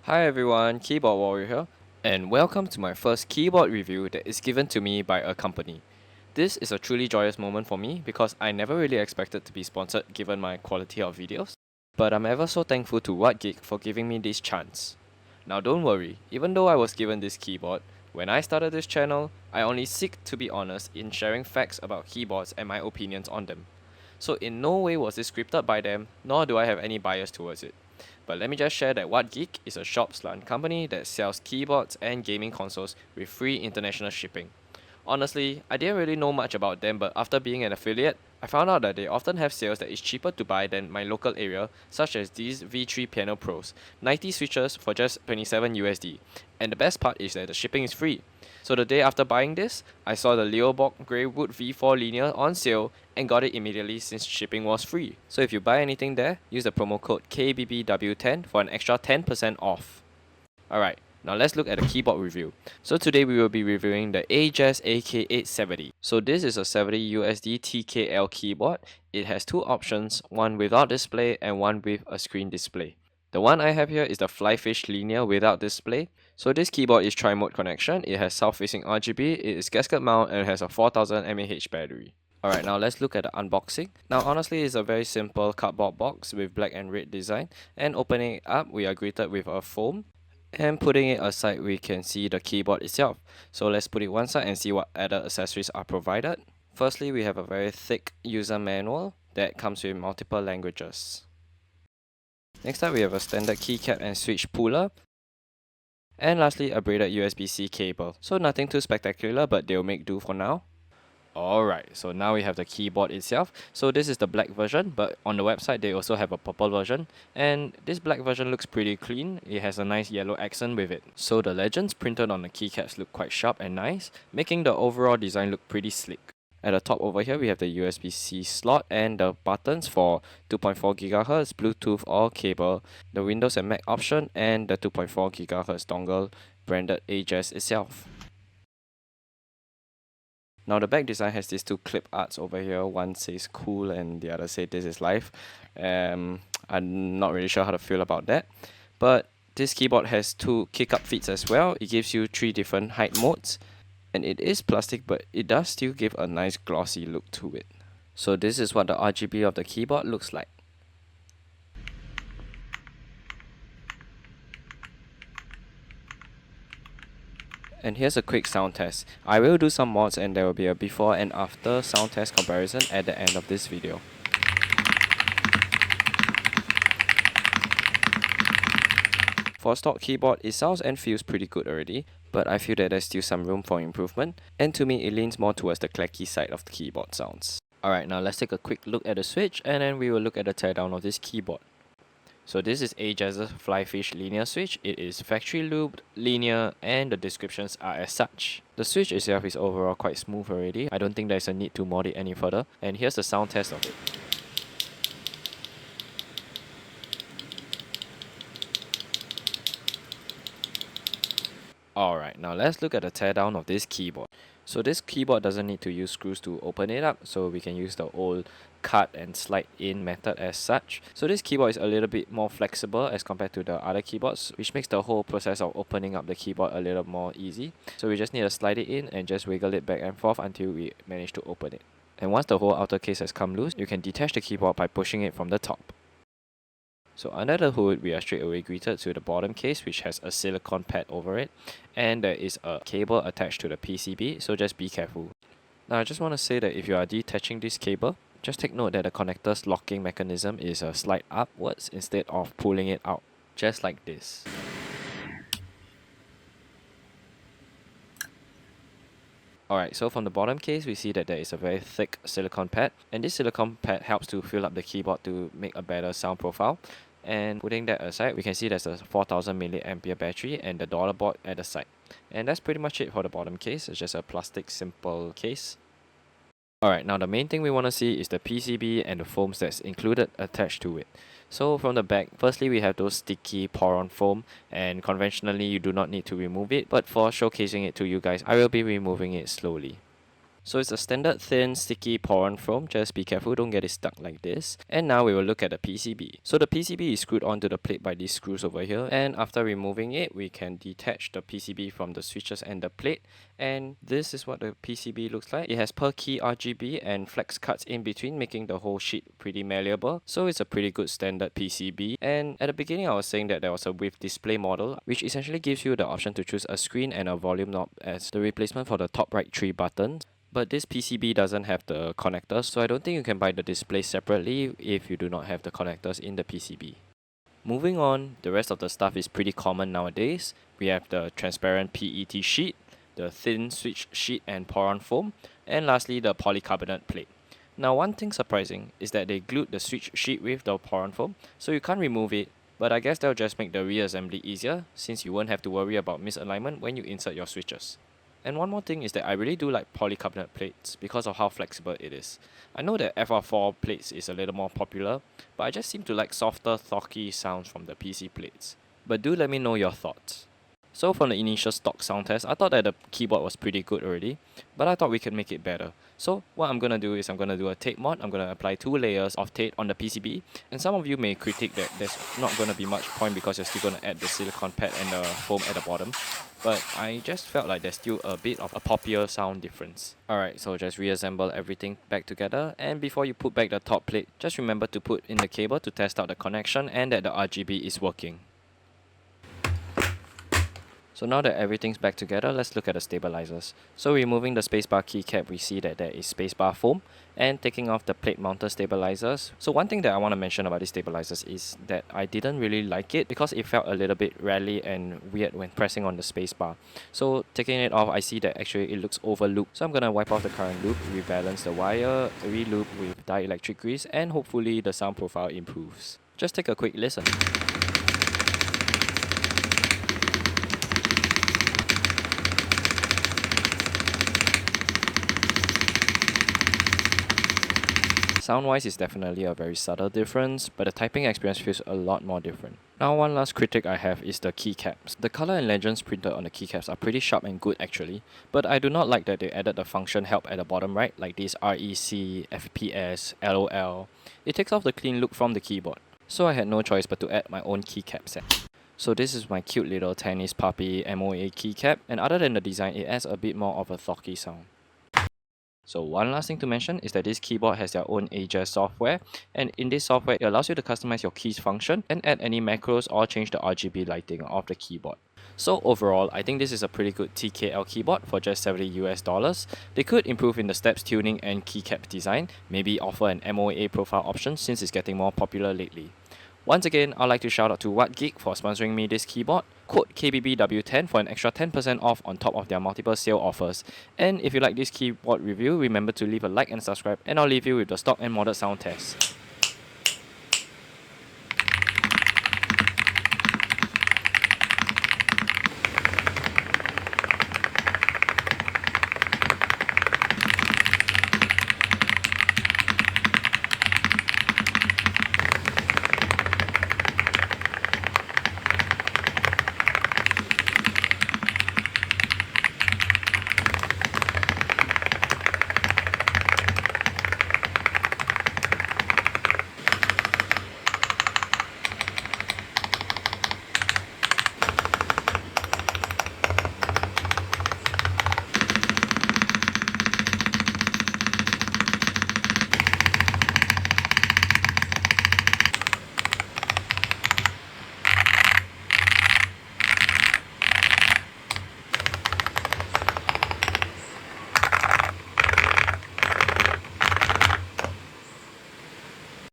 Hi everyone, Keyboard Warrior here, and welcome to my first keyboard review that is given to me by a company. This is a truly joyous moment for me because I never really expected to be sponsored given my quality of videos, but I'm ever so thankful to WHATGEEK for giving me this chance. Now don't worry, even though I was given this keyboard, when I started this channel, I only seek to be honest in sharing facts about keyboards and my opinions on them. So in no way was this scripted by them, nor do I have any bias towards it. But let me just share that WhatGeek is a shop/company that sells keyboards and gaming consoles with free international shipping. Honestly, I didn't really know much about them, but after being an affiliate, I found out that they often have sales that is cheaper to buy than my local area, such as these V3 Piano Pros, 90 switches for just 27 USD. And the best part is that the shipping is free. So the day after buying this, I saw the Leoborg Greywood V4 Linear on sale and got it immediately since shipping was free. So if you buy anything there, use the promo code KBBW10 for an extra 10% off. Alright, now let's look at the keyboard review. So today we will be reviewing the AJAZZ AK870. So this is a 70 USD TKL keyboard. It has two options, one without display and one with a screen display. The one I have here is the Flyfish Linear without display. So this keyboard is tri-mode connection, it has south-facing RGB, it is gasket mount and has a 4000 mAh battery. Alright, now let's look at the unboxing. Now honestly, it's a very simple cardboard box with black and red design, and opening it up, we are greeted with a foam. And putting it aside, we can see the keyboard itself. So let's put it one side and see what added accessories are provided. Firstly, we have a very thick user manual that comes with multiple languages. Next up, we have a standard keycap and switch puller. And lastly, a braided USB-C cable. So nothing too spectacular, but they'll make do for now. Alright, so now we have the keyboard itself. So this is the black version, but on the website they also have a purple version. And this black version looks pretty clean. It has a nice yellow accent with it. So the legends printed on the keycaps look quite sharp and nice, making the overall design look pretty slick. At the top over here, we have the USB-C slot and the buttons for 2.4 GHz, Bluetooth or cable, the Windows and Mac option, and the 2.4 GHz dongle branded AJAZZ itself. Now the back design has these two clip arts over here. One says cool and the other says this is life. I'm not really sure how to feel about that. But this keyboard has two kick-up feet as well. It gives you 3 different height modes. And it is plastic, but it does still give a nice glossy look to it. So this is what the RGB of the keyboard looks like. And here's a quick sound test. I will do some mods and there will be a before and after sound test comparison at the end of this video. For stock keyboard, it sounds and feels pretty good already, but I feel that there's still some room for improvement, and to me it leans more towards the clacky side of the keyboard sounds. Alright, now let's take a quick look at the switch and then we will look at the teardown of this keyboard. So this is AJAZZ's Flyfish linear switch. It is factory looped, linear, and the descriptions are as such. The switch itself is overall quite smooth already. I don't think there's a need to mod it any further. And here's the sound test of it. Alright, now let's look at the teardown of this keyboard. So this keyboard doesn't need to use screws to open it up, so we can use the old cut and slide in method as such. So this keyboard is a little bit more flexible as compared to the other keyboards, which makes the whole process of opening up the keyboard a little more easy. So we just need to slide it in and just wiggle it back and forth until we manage to open it. And once the whole outer case has come loose, you can detach the keyboard by pushing it from the top. So under the hood, we are straight away greeted to the bottom case, which has a silicone pad over it, and there is a cable attached to the PCB, so just be careful. Now I just want to say that if you are detaching this cable, just take note that the connector's locking mechanism is a slide upwards instead of pulling it out, just like this. Alright, so from the bottom case, we see that there is a very thick silicone pad, and this silicone pad helps to fill up the keyboard to make a better sound profile. And putting that aside, we can see there's a 4000 mAh battery and the dollar board at the side. And that's pretty much it for the bottom case. It's just a plastic simple case. Alright, now the main thing we want to see is the PCB and the foams that's included attached to it. So from the back, firstly we have those sticky pour-on foam, and conventionally you do not need to remove it, but for showcasing it to you guys, I will be removing it slowly. So it's a standard thin, sticky poron foam. Just be careful, don't get it stuck like this. And now we will look at the PCB. So the PCB is screwed onto the plate by these screws over here. And after removing it, we can detach the PCB from the switches and the plate. And this is what the PCB looks like. It has per key RGB and flex cuts in between, making the whole sheet pretty malleable. So it's a pretty good standard PCB. And at the beginning, I was saying that there was a with display model, which essentially gives you the option to choose a screen and a volume knob as the replacement for the top right 3 buttons. But this PCB doesn't have the connectors, so I don't think you can buy the display separately if you do not have the connectors in the PCB. Moving on, the rest of the stuff is pretty common nowadays. We have the transparent PET sheet, the thin switch sheet and poron foam, and lastly the polycarbonate plate. Now one thing surprising is that they glued the switch sheet with the poron foam, so you can't remove it, but I guess that'll just make the reassembly easier since you won't have to worry about misalignment when you insert your switches. And one more thing is that I really do like polycarbonate plates because of how flexible it is. I know that FR4 plates is a little more popular, but I just seem to like softer, thocky sounds from the PC plates. But do let me know your thoughts. So from the initial stock sound test, I thought that the keyboard was pretty good already, but I thought we could make it better. So what I'm gonna do is I'm gonna do a tape mod. I'm gonna apply 2 layers of tape on the PCB, and some of you may critique that there's not gonna be much point because you're still gonna add the silicone pad and the foam at the bottom. But I just felt like there's still a bit of a poppier sound difference. Alright, so just reassemble everything back together, and before you put back the top plate, just remember to put in the cable to test out the connection and that the RGB is working. So now that everything's back together, let's look at the stabilizers. So removing the spacebar keycap, we see that there is spacebar foam, and taking off the plate mounted stabilizers. So one thing that I want to mention about these stabilizers is that I didn't really like it because it felt a little bit rattly and weird when pressing on the spacebar. So taking it off, I see that actually it looks overlooped. So I'm gonna wipe off the current loop, rebalance the wire, re-loop with dielectric grease, and hopefully the sound profile improves. Just take a quick listen. Sound-wise, it's definitely a very subtle difference, but the typing experience feels a lot more different. Now, one last critic I have is the keycaps. The color and legends printed on the keycaps are pretty sharp and good actually, but I do not like that they added the function help at the bottom right, like this REC, FPS, LOL. It takes off the clean look from the keyboard. So I had no choice but to add my own keycap set. So this is my cute little tennis puppy MOA keycap, and other than the design, it adds a bit more of a thocky sound. So one last thing to mention is that this keyboard has their own AJAZZ software, and in this software it allows you to customize your keys function and add any macros or change the RGB lighting of the keyboard. So overall, I think this is a pretty good TKL keyboard for just $70 US. They could improve in the steps tuning and keycap design, maybe offer an MOA profile option since it's getting more popular lately. Once again, I'd like to shout out to WHATGEEK for sponsoring me this keyboard. Code KBBW10 for an extra 10% off on top of their multiple sale offers. And if you like this keyboard review, remember to leave a like and subscribe, and I'll leave you with the stock and modded sound test.